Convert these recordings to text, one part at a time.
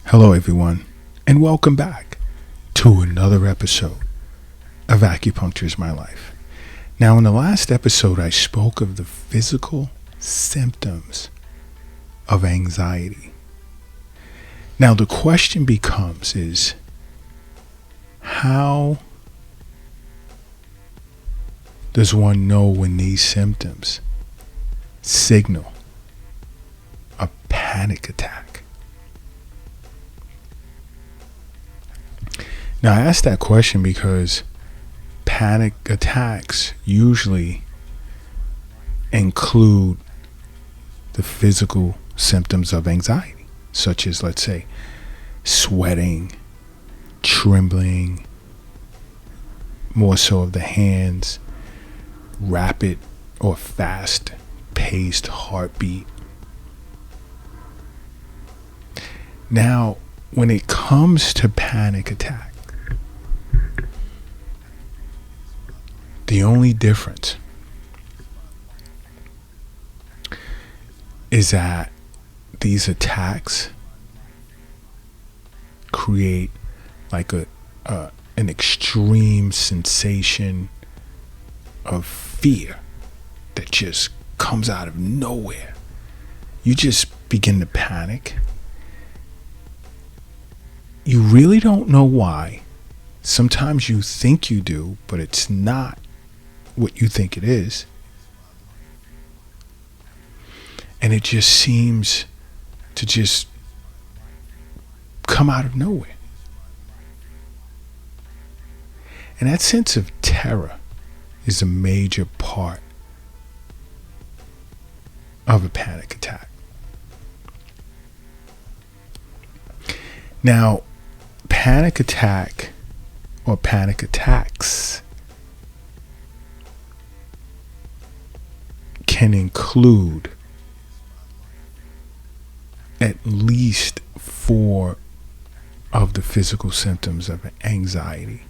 Hello, everyone, and welcome back to another episode of Acupuncture is My Life. Now, in the last episode, I spoke of the physical symptoms of anxiety. Now, the question becomes is how does one know when these symptoms signal a panic attack? Now, I asked that question because panic attacks usually include the physical symptoms of anxiety, such as, let's say, sweating, trembling, more so of the hands, rapid or fast paced heartbeat. Now, when it comes to panic attack, the only difference is that these attacks create like an extreme sensation of fear that just comes out of nowhere. You just begin to panic. You really don't know why. Sometimes you think you do, but it's not what you think it is. And it just seems to just come out of nowhere. And that sense of terror is a major part of a panic attack. Now, panic attack or panic attacks can include at least 4 of the physical symptoms of anxiety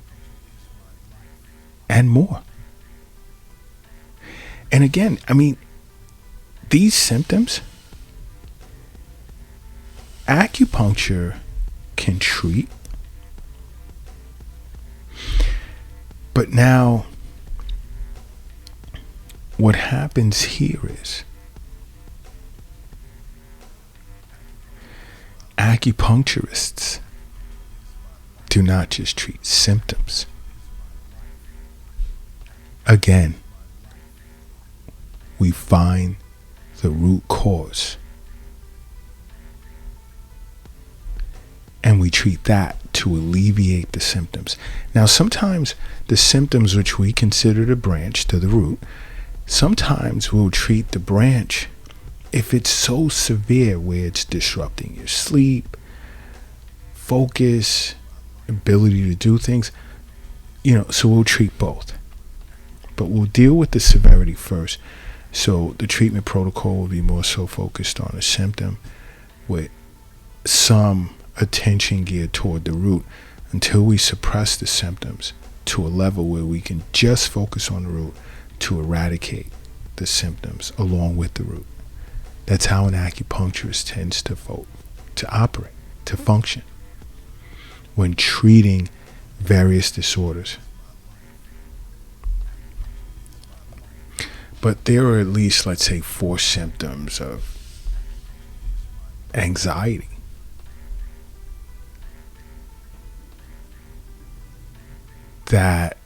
and more. And again, these symptoms, acupuncture can treat. But now, what happens here is acupuncturists do not just treat symptoms. Again, we find the root cause and we treat that to alleviate the symptoms. Now, sometimes the symptoms which we consider the branch to the root, sometimes we'll treat the branch if it's so severe where it's disrupting your sleep, focus, ability to do things, so we'll treat both. But we'll deal with the severity first. So the treatment protocol will be more so focused on a symptom with some attention geared toward the root until we suppress the symptoms to a level where we can just focus on the root to eradicate the symptoms along with the root. That's how an acupuncturist tends to operate, to function when treating various disorders. But there are at least, let's say, 4 symptoms of anxiety that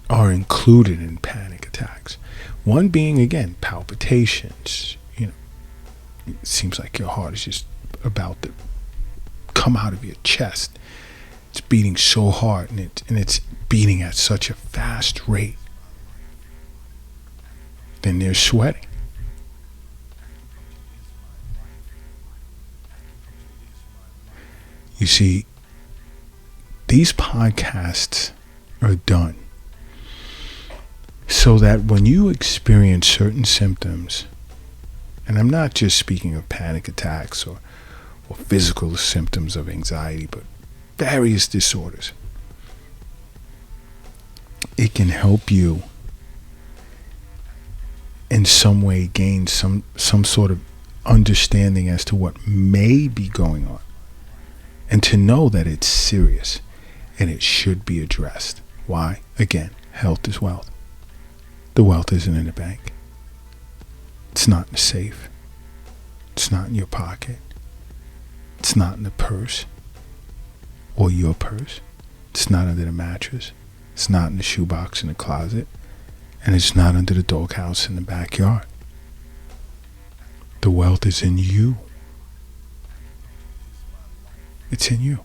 are included in panic attacks. One being, again, palpitations. It seems like your heart is just about to come out of your chest. It's beating so hard, and it's beating at such a fast rate. Then there's sweating. You see, these podcasts are done so that when you experience certain symptoms, and I'm not just speaking of panic attacks or physical symptoms of anxiety, but various disorders, it can help you in some way gain some sort of understanding as to what may be going on, and to know that it's serious and it should be addressed. Why? Again, health is wealth. The wealth isn't in the bank. It's not in the safe. It's not in your pocket. It's not in the purse or your purse. It's not under the mattress. It's not in the shoebox in the closet. And it's not under the doghouse in the backyard. The wealth is in you. It's in you.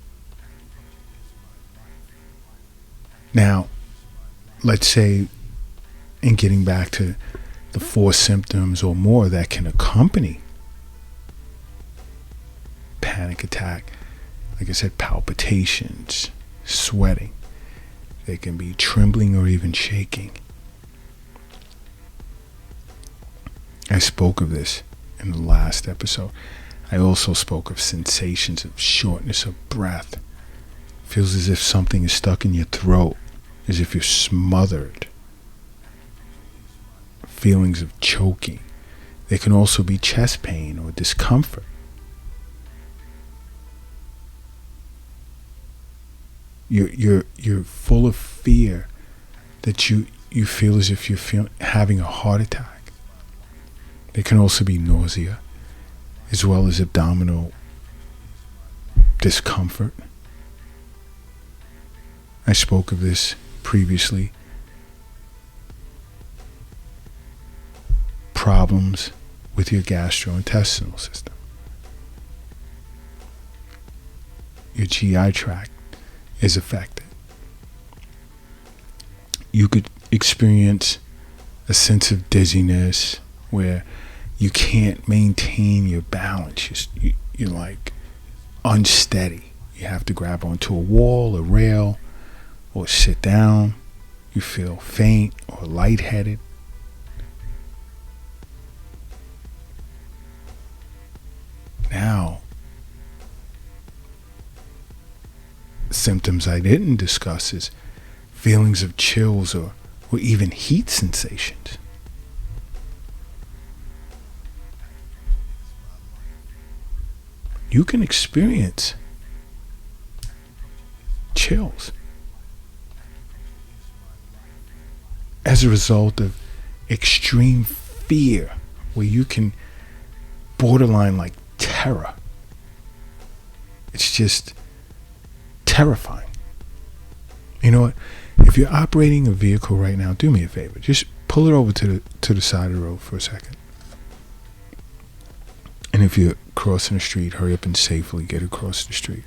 Now, let's say, in getting back to the 4 symptoms or more that can accompany panic attack, like I said, palpitations, sweating. They can be trembling or even shaking. I spoke of this in the last episode. I also spoke of sensations of shortness of breath. Feels as if something is stuck in your throat, as if you're smothered. Feelings of choking. There can also be chest pain or discomfort. You're full of fear that you feel as if you're having a heart attack. There can also be nausea, as well as abdominal discomfort. I spoke of this previously. Problems with your gastrointestinal system. Your GI tract is affected. You could experience a sense of dizziness where you can't maintain your balance. You're like unsteady. You have to grab onto a wall, a rail, or sit down. You feel faint or lightheaded. Now, symptoms I didn't discuss is feelings of chills or even heat sensations. You can experience chills as a result of extreme fear, where you can borderline like terror. It's just terrifying. You know what? If you're operating a vehicle right now, do me a favor. Just pull it over to the side of the road for a second. And if you're crossing the street, hurry up and safely get across the street.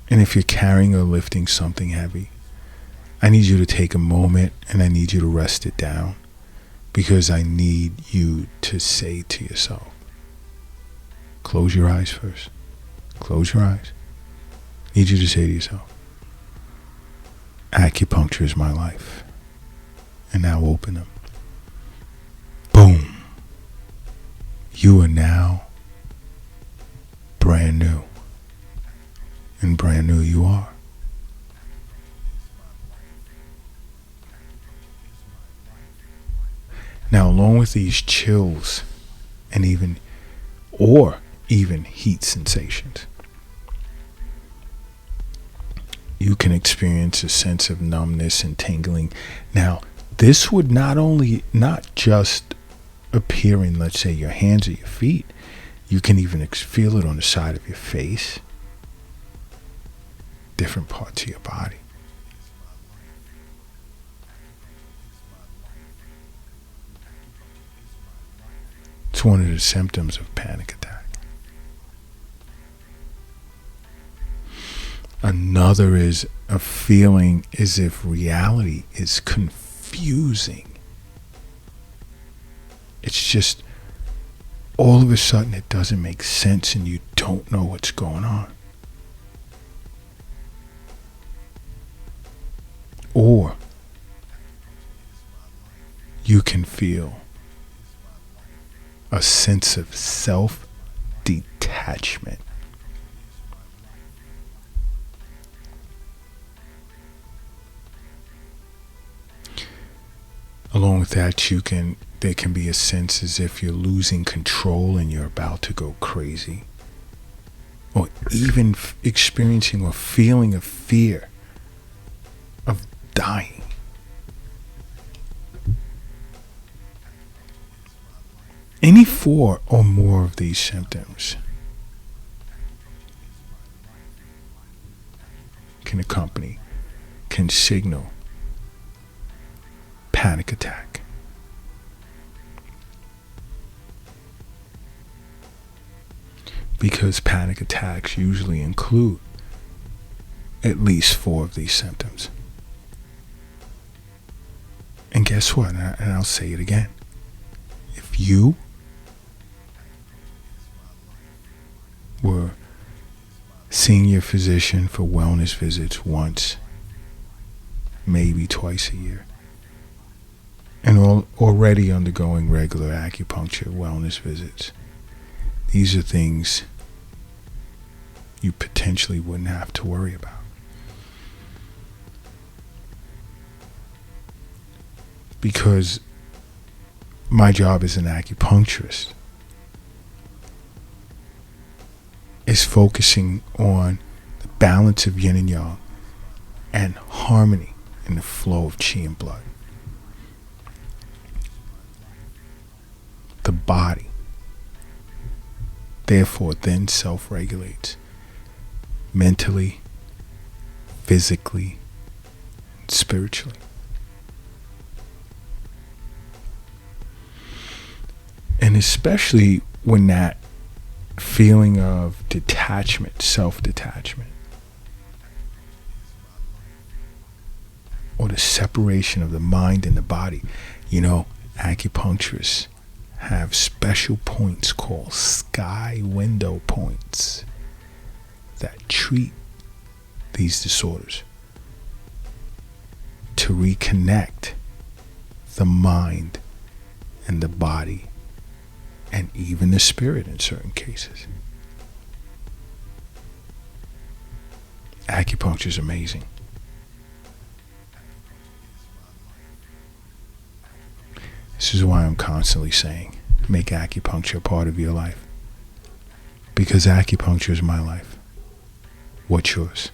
And if you're carrying or lifting something heavy, I need you to take a moment and I need you to rest it down, because I need you to say to yourself, close your eyes first. Close your eyes. I need you to say to yourself, acupuncture is my life. And now open them. Boom. You are now brand new. And brand new you are. Now, along with these chills and even heat sensations, you can experience a sense of numbness and tingling. Now, this would not just appear in, let's say, your hands or your feet. You can even feel it on the side of your face, different parts of your body. It's one of the symptoms of panic attack. Another is a feeling as if reality is confusing. It's just all of a sudden it doesn't make sense and you don't know what's going on. Or you can feel a sense of self-detachment. Along with that, you can there can be a sense as if you're losing control and you're about to go crazy. Or even experiencing or feeling a fear of dying. Any 4 or more of these symptoms can accompany, can signal panic attack. Because panic attacks usually include at least 4 of these symptoms. And guess what? And I'll say it again. If you were seeing your physician for wellness visits once, maybe twice a year, and already undergoing regular acupuncture wellness visits, these are things you potentially wouldn't have to worry about. Because my job as an acupuncturist is focusing on the balance of yin and yang and harmony in the flow of qi and blood. The body, therefore, then self-regulates mentally, physically, and spiritually. And especially when that feeling of detachment, self-detachment, or the separation of the mind and the body. You know, acupuncturists have special points called sky window points that treat these disorders to reconnect the mind and the body and even the spirit in certain cases. Acupuncture is amazing. This is why I'm constantly saying, make acupuncture a part of your life. Because acupuncture is my life. What's yours?